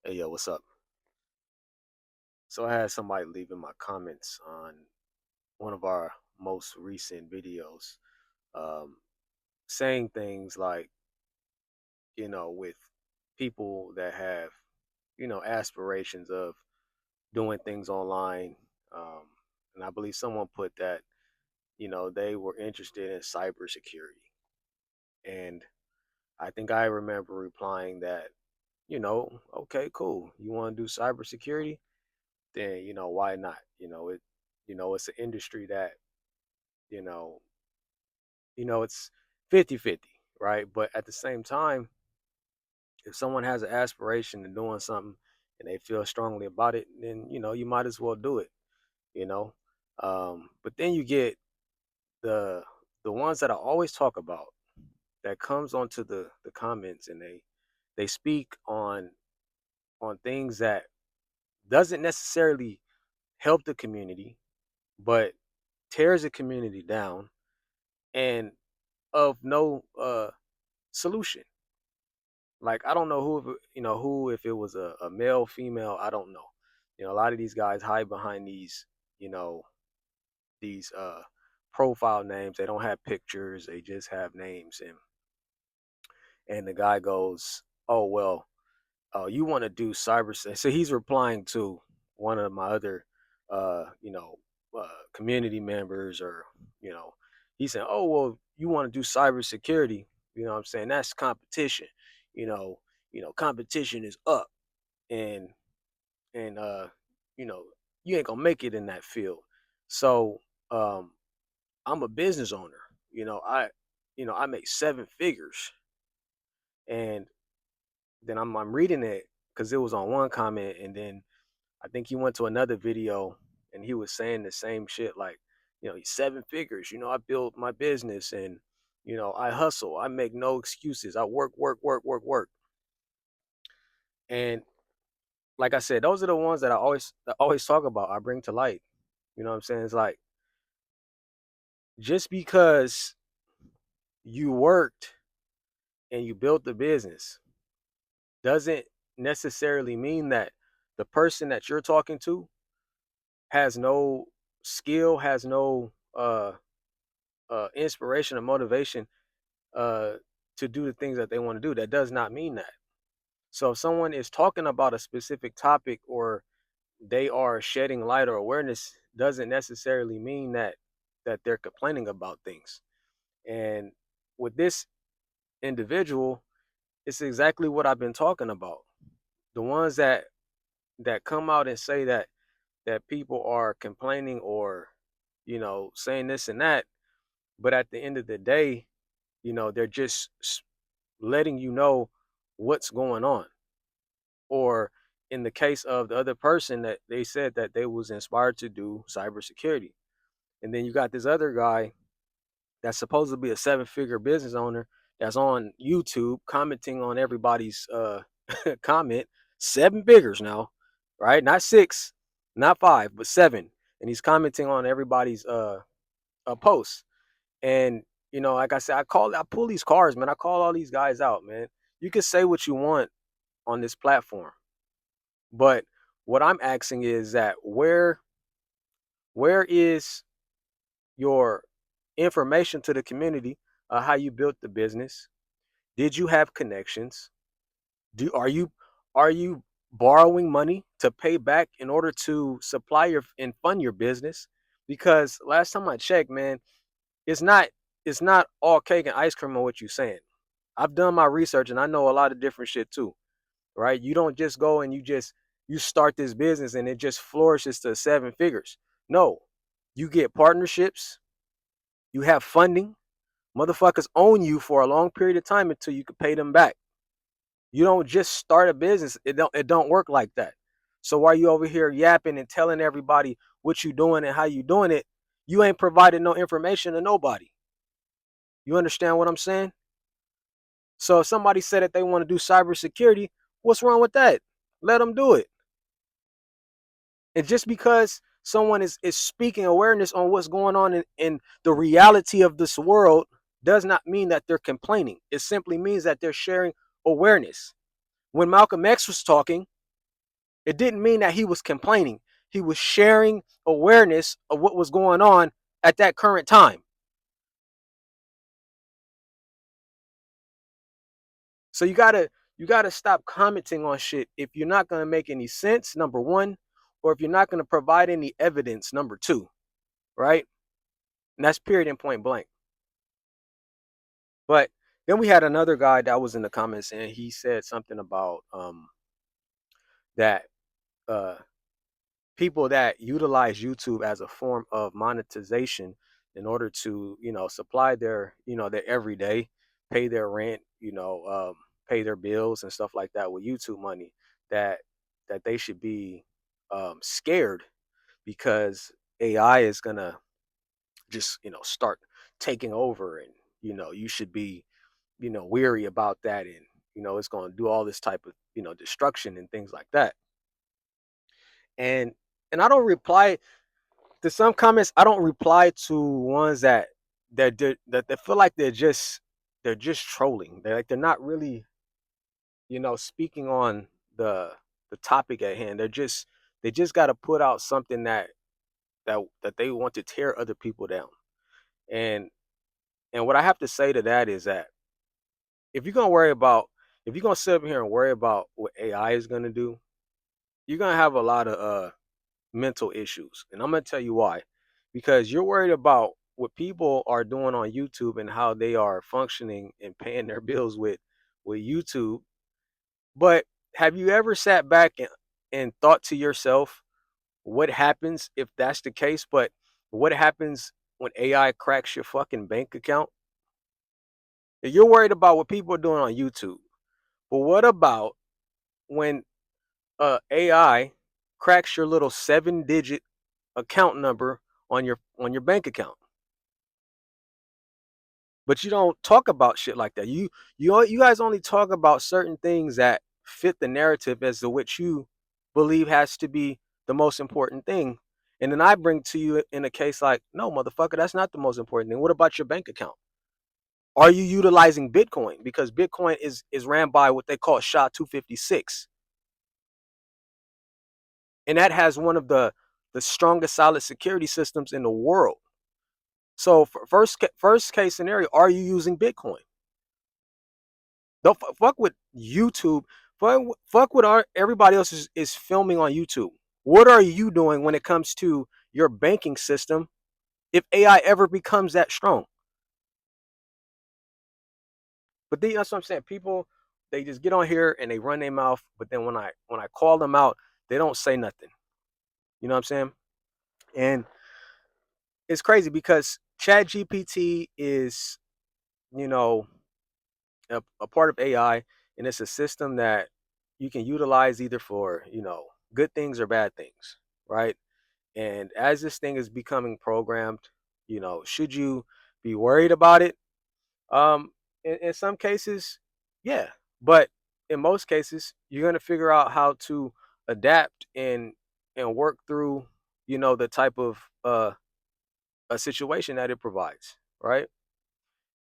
Hey, yo, what's up? So I had somebody leaving my comments on one of our most recent videos, um, saying things like, with people that have, aspirations of doing things online. Um, and I believe someone put that, they were interested in cybersecurity. And I think I remember replying that, okay, cool. You want to do cybersecurity? Then, why not? It's an industry that you know, it's 50-50, right? But at the same time, if someone has an aspiration to doing something and they feel strongly about it, then, you might as well do it, you know? But then you get the the ones that I always talk about that comes onto the comments, and they speak on things that doesn't necessarily help the community, but tears the community down and of no solution. Like, I don't know who, if it was a male, female, I don't know. A lot of these guys hide behind you know, these profile names. They don't have pictures. They just have names. And the guy goes, "Oh well, you want to do cyber?" So he's replying to one of my other, uh, you know, community members, or you know, he's saying, "Oh well, you want to do cybersecurity?" You know what I'm saying? That's competition. You know, competition is up, and and you know, you ain't gonna make it in that field. So um, I'm a business owner. I make seven figures, and then I'm reading it because it was on one comment, and then I think he went to another video and he was saying the same shit, like, he's seven figures. I built my business, and I hustle. I make no excuses. I work, work, work, work, work. And like I said, those are the ones that I always talk about. I bring to light. You know what I'm saying? It's like, just because you worked and you built the business doesn't necessarily mean that the person that you're talking to has no skill, has no inspiration or motivation uh, to do the things that they want to do. That does not mean that. So if someone is talking about a specific topic, or they are shedding light or awareness, doesn't necessarily mean that they're complaining about things. And with this individual, it's exactly what I've been talking about. The ones that come out and say that people are complaining, or saying this and that, but at the end of the day, they're just letting you know what's going on. Or in the case of the other person, that they said that they was inspired to do cybersecurity, and then you got this other guy that's supposed to be a seven-figure business owner, that's on YouTube commenting on everybody's comment. Seven figures now, right? Not six, not five, but seven. And he's commenting on everybody's posts. And like I said, I pull these cards, man. I call all these guys out, man. You can say what you want on this platform, but what I'm asking is that, where is your information to the community, how you built the business? Did you have connections? Do are you borrowing money to pay back in order to supply your and fund your business? Because last time I checked, man, it's not it's not all cake and ice cream on what you're saying. I've done my research and I know a lot of different shit too, right? You don't just go and you start this business and it just flourishes to seven figures. No, you get partnerships, you have funding, motherfuckers own you for a long period of time until you can pay them back. You don't just start a business. It don't work like that. So while you over here yapping and telling everybody what you doing and how you doing it, you ain't providing no information to nobody. You understand what I'm saying? So if somebody said that they want to do cybersecurity, what's wrong with that? Let them do it. And just because someone is speaking awareness on what's going on in the reality of this world does not mean that they're complaining. It simply means that they're sharing awareness. When Malcolm X was talking, It didn't mean that he was complaining. He was sharing awareness of what was going on at that current time. So you gotta stop commenting on shit if you're not gonna make any sense, number one, or if you're not gonna provide any evidence, number two, right? And that's period and point blank. But then we had another guy that was in the comments and he said something about that uh people that utilize YouTube as a form of monetization in order to, supply their, their everyday, pay their rent, pay their bills and stuff like that with YouTube money, that they should be scared because AI is gonna just, start taking over, and you should be, weary about that, and it's gonna do all this type of, destruction and things like that. And and I don't reply to some comments. I don't reply to ones that they feel like they're just trolling. They're not really, speaking on the topic at hand. They just got to put out something that they want to tear other people down. And and what I have to say to that is that if you're gonna worry about if you're gonna sit up here and worry about what AI is gonna do, you're gonna have a lot of mental issues. And I'm gonna tell you why. Because you're worried about what people are doing on YouTube and how they are functioning and paying their bills with YouTube. But have you ever sat back and thought to yourself what happens if that's the case? But what happens when AI cracks your fucking bank account? You're worried about what people are doing on YouTube. But what about when AI cracks your little 7-digit account number on your bank account? But you don't talk about shit like that. You guys only talk about certain things that fit the narrative as to which you believe has to be the most important thing. And then I bring to you in a case like, no, motherfucker, that's not the most important thing. What about your bank account? Are you utilizing Bitcoin? Because Bitcoin is ran by what they call SHA-256, and that has one of the strongest solid security systems in the world. So for first case scenario, are you using Bitcoin? Don't fuck with YouTube. Fuck what everybody else is filming on YouTube. What are you doing when it comes to your banking system if AI ever becomes that strong? But that's what I'm saying. People, they just get on here and they run their mouth, but then when I call them out, they don't say nothing. You know what I'm saying? And it's crazy because ChatGPT is, you know, a part of AI, and it's a system that you can utilize either for, good things or bad things, right? And as this thing is becoming programmed, should you be worried about it? In some cases, yeah, but in most cases, you're gonna figure out how to adapt and work through, the type of a situation that it provides, right?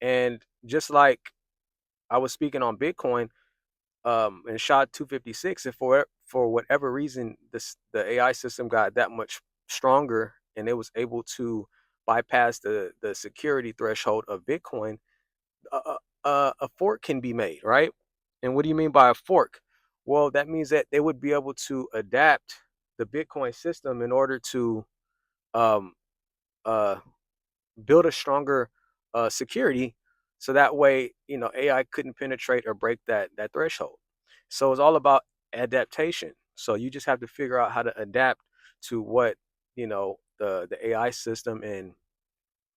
And just like I was speaking on Bitcoin, and SHA-256, and for whatever reason the AI system got that much stronger and it was able to bypass the security threshold of Bitcoin, a fork can be made, right? And what do you mean by a fork? Well, that means that they would be able to adapt the Bitcoin system in order to um, uh, build a stronger security, so that way, AI couldn't penetrate or break that threshold. So it's all about adaptation. So you just have to figure out how to adapt to what, the AI system and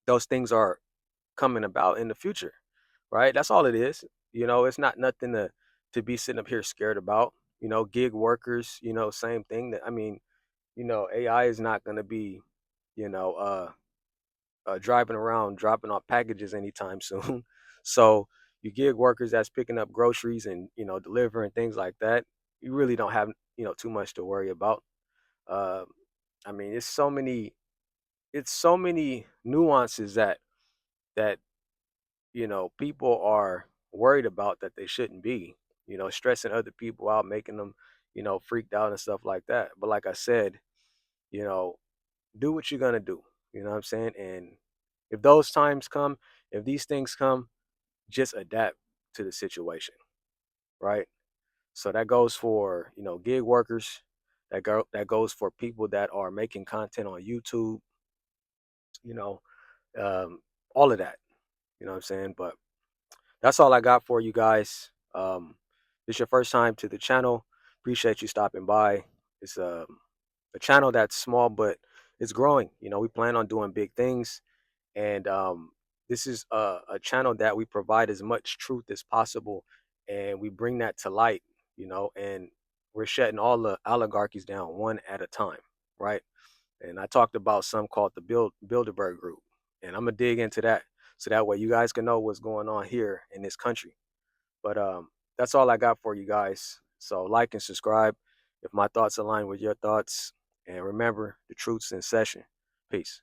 those things are coming about in the future, right? That's all it is. It's not nothing to be sitting up here scared about. Gig workers, same thing. That I mean, AI is not going to be, you know, driving around dropping off packages anytime soon. So you gig workers that's picking up groceries and, delivering things like that, you really don't have, too much to worry about. Uh, I mean, it's so many nuances that people are worried about that they shouldn't be. stressing other people out, making them, freaked out and stuff like that. But like I said, you know, do what you're gonna do. You know what I'm saying? And if those times come, if these things come, just adapt to the situation, right? So that goes for, gig workers. That goes for people that are making content on YouTube, you know, um, all of that. You know what I'm saying? But that's all I got for you guys. This your first time to the channel. Appreciate you stopping by. It's a channel that's small, but it's growing. We plan on doing big things, and this is a channel that we provide as much truth as possible, and we bring that to light. And we're shutting all the oligarchies down one at a time, right? And I talked about some called the Bilderberg Group, and I'm gonna dig into that so that way you guys can know what's going on here in this country. But that's all I got for you guys. So like and subscribe if my thoughts align with your thoughts, and remember, the truth's in session. Peace.